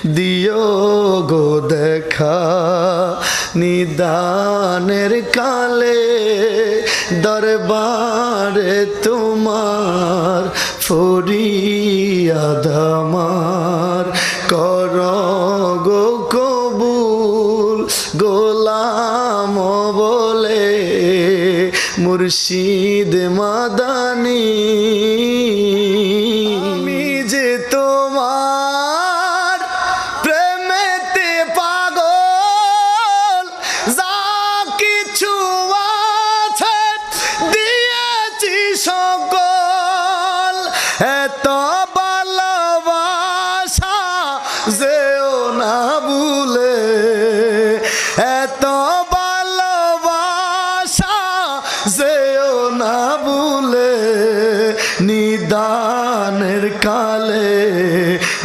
দিও গো দেখা নিদানের কালে দরবারে তোমার ফরিয়াদ আমার কর গো কবুল গোলাম বলে মুর্শিদ মাদানী আমি যে তোমার প্রেমেতে পাগল যা কিছু আছে দিয়েছি সকল এত ভালোবাসা যেও না ভুলে এত ভালোবাসা যেও না ভুলে নিদানের কালে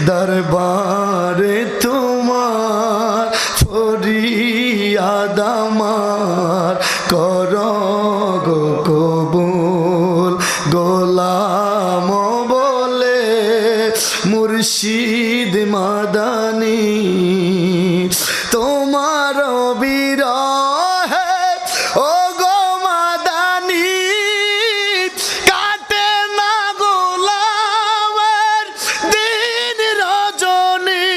দরবারে তোমার ফরিয়াদ আমার কর গো কবুল গোলাম বলে মুর্শিদ মাদানী তোমার বিরহে ও গো মাদানী কাটে না গোলামের দিন রজনী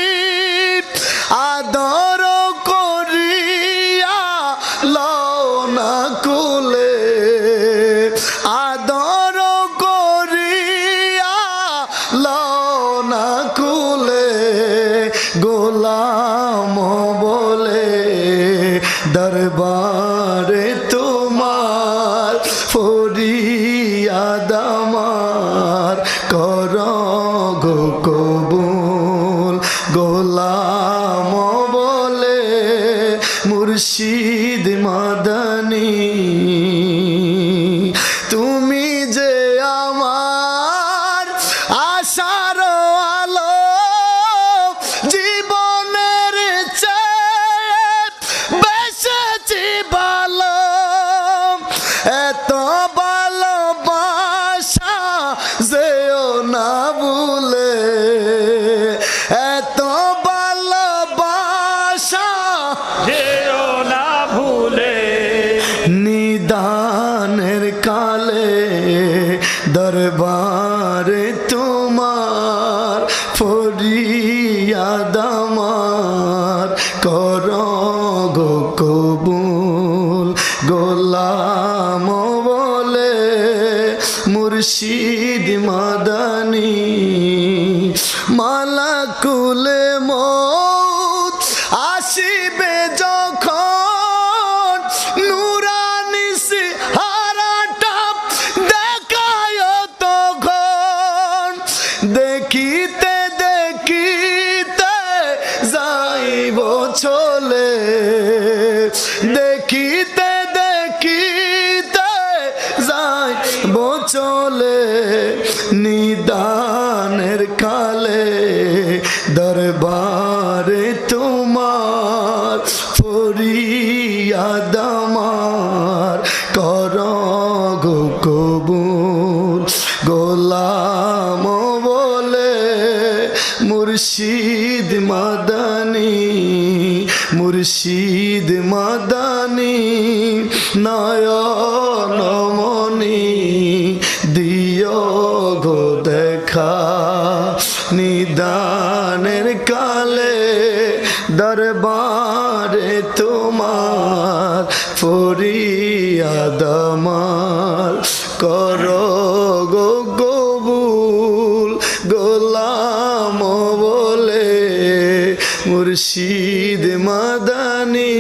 আদর করিয়া লও না কুলে আদর করিয়া লও না কুলে গোলাম বলে দরবারে তোমার ফরিয়াদ আমার কর গো কবুল গোলাম বলে মুর্শিদ মাদানী তুমি যে আমার আশার আলো জীবনের চেয়ে বেশি ভালো এত ভালোবাসা যেও না ভুলে এত ভালোবাসা যেও না ভুলে নিদানের কালে দরবারে তোমার ফরিয়াদ আমার কর গো কবুল গোলাম বলে মুর্শিদ মাদানী মালাকুলে মউত আসিবে যখন নুরানি চেহারাটা দেখায় তখন দেখিতে দেখিতে যাইব চলে দেখিতে দেখিতে যাইব চলে নিদানের কালে দরবারে তোমার ফরিয়াদ আমার কর গো কবুল গোলাম বলে মুর্শিদ মাদানী মুর্শিদ মাদানী নয়ন মনি দিও গো দেখা নিদানের কালে দরবারে তোমার ফরিয়াদ আমার কর গো কবুল গোলাম বলে মুর্শিদ মাদানী।